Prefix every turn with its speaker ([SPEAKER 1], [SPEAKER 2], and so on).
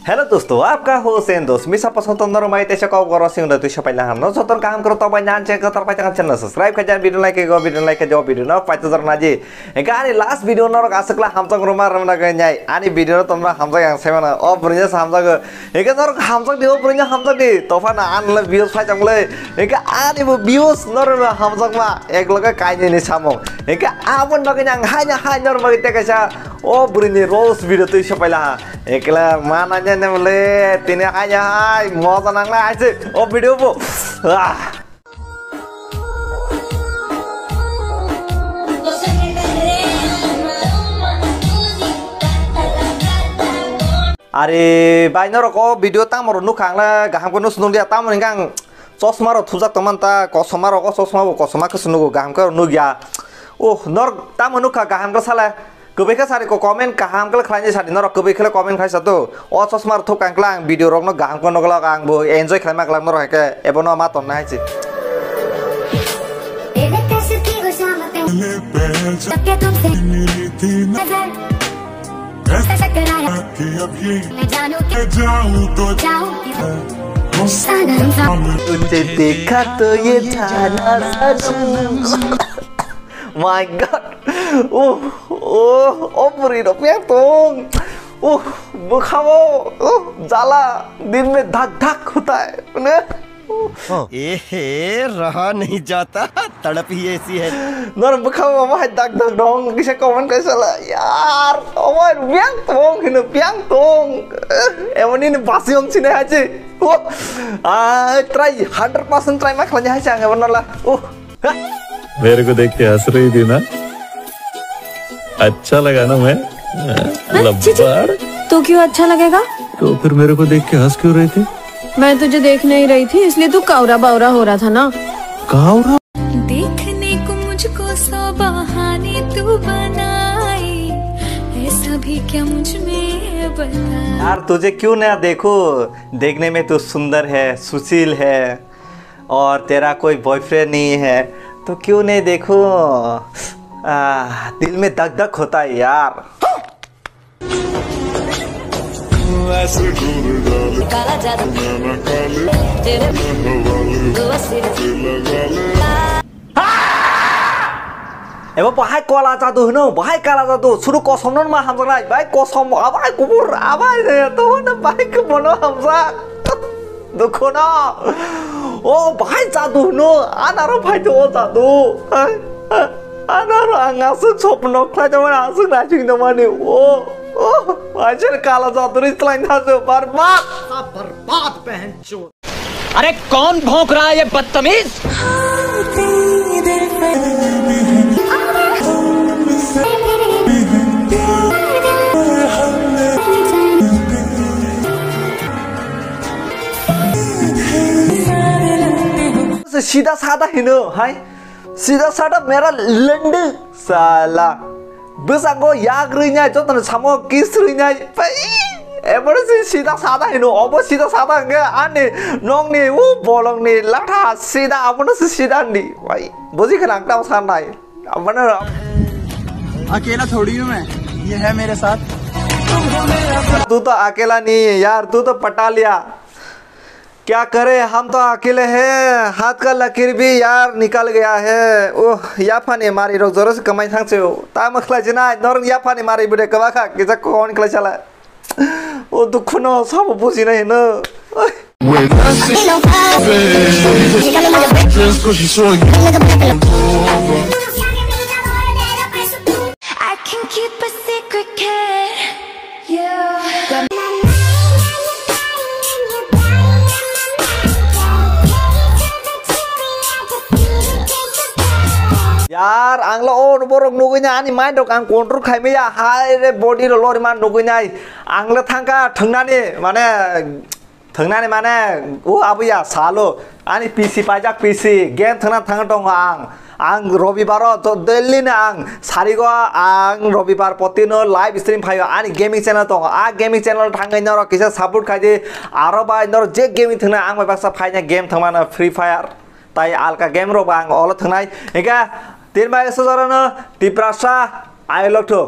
[SPEAKER 1] Hello दोस्तों, आपका हुसैन दोस्त मिसा पसंद नरमाई तेसा कौ गर सिंह द तुइसा पहिला हाम्रो जतन काम करो तपाईं नान चेक तर पाइ चैनल सब्सक्राइब खजान भिडियो लाइक गो भिडियो लाइक जो भिडियो न पाइ जर नाजी गानी लास्ट भिडियो नर आसकला हमजक रुमा रमना गन्याय आनी भिडियो तमरा हमजक yang सेवन अ ब्रिnya हमजक एके नर हमजक दियो ब्रिnya हमजक दि तफान आनले व्यूज फाइ जंगले एके आनी बो व्यूज नर हमजक मा एक लगा काइने नि सामो एके आबन नगन हाइना हाइ नर मगे तेकेसा ओ ब्रिनि रोज भिडियो तुइसा पहिला एकला माना बोले तीन aja hai mau tenang lah aja oh video bu Ari banyak rokok video tamu ronu kangla gaham kono sunu dia tamu ningkang sosma ro tujak teman ta kosma rokok sosma ke sunu gaham ke ronu ya oh nor tamu nuka gaham ke salah kebeka sari ko komen kaham kala khlanya sari nor kebeka komen khai satu o sosmar thuk kangklang video rok no gaham ko nogla kang bo enjoy khlama klang nor heke ebono ma ton nai chi देखा तो ये जाना सनम My God, बड़ी रुपया तुम, बुखाओ, जाला दिन में धक धक होता है, ने?
[SPEAKER 2] रहा नहीं जाता, तड़प ही ऐसी है।
[SPEAKER 1] नॉर बुखाओ हमारे धक धक डोंग किसे कमेंट कैसा ला यार, हमारे प्यांग तुम, एवनी ने बासियों सीने हाचे, try 100% try mak लanya हाचे आंगे बना ला,
[SPEAKER 3] मेरे को देख के हंस रही थी ना, अच्छा लगा ना मैं लब्बार
[SPEAKER 4] तो क्यों अच्छा लगेगा?
[SPEAKER 3] तो फिर मेरे को देख के हंस क्यों रही थी?
[SPEAKER 4] मैं तुझे देख नहीं रही थी इसलिए तू कावरा बावरा हो रहा था ना।
[SPEAKER 3] कावरा?
[SPEAKER 5] देखने को मुझको सौ बहाने तू बनाए, ऐसा भी क्या मुझ में बता।
[SPEAKER 1] यार तुझे क्यों ना देखो, देखने में तू सुंदर है, सुशील है और तेरा कोई बॉयफ्रेंड नहीं है तो क्यों नहीं देखो, दिल में धक धक होता है यार। एबो बाहाय कला जादु हनो बाहाय काला जादु सुरु कसम न मा हमजला बाय कसम आबाय कुबुर आबाय तो न बाय के बनो हमजा दुखो ना ओ बाहाय जादु हनो आनारो भाइ तो जादु आनारो आंगासु स्वप्न खाजमा आसु नाचिङ दमाने ओ आजर काला जादु रे तलाइन थाजो बर्बाद पहनचोद।
[SPEAKER 6] अरे कौन भौंक रहा है ये बदतमीज?
[SPEAKER 1] सीधा साधा हिनो हाय सीधा साधा मेरा लंड साला बेसांगो याग्रिnya जो तन सामो किस्रिnya एबरसे सीधा साधा हिनो अब सीधा साधा के आने नोंगनि बोलंगनि लाथा सीधा अपनो से सीधा नी भाई बुझी खनांगटा सानाय अपनो
[SPEAKER 2] अकेला थोड़ी हूँ मैं, ये है मेरे साथ।
[SPEAKER 1] तू तो अकेला नहीं है यार, तू तो पटा लिया, क्या करे हम तो अकेले हैं, हाथ का लकीर भी यार निकल गया है। ओह या फाने मारी रोग जोर से कमाई थांग से ता मखला जना नर या फाने मारी बुडे कबा खा किजा कौन खला चला ओ दुख न सब बुझी नहीं न
[SPEAKER 5] I can keep a secret, kid. Yeah.
[SPEAKER 1] यार आंगला ओ बोरक नुगैना आनी माइन दक आं कंट्रोल खायमैया हाय रे बॉडी रो लरि मान नुगैनाय आंगला थांगा थंगनाने माने ओ आबैया सालो आनी पीसी पाजाक पीसी गेम थांना थांगा दं आं रविबार तो दिल्ली ने आं सारिगो आं रविबार प्रतिनो लाइव स्ट्रीम फायो आनी गेमिंग चैनल दं आ गेमिंग चैनल थांगै नर किसा सपोर्ट खायदे आरो बा नर जे गेमिंग थांना आं बासा फायना गेम थांमाना फ्री फायर ताई आलका गेम रो आं अल थांनाय एका तीन बाय सजरनो तिप्रासा आइ लग टू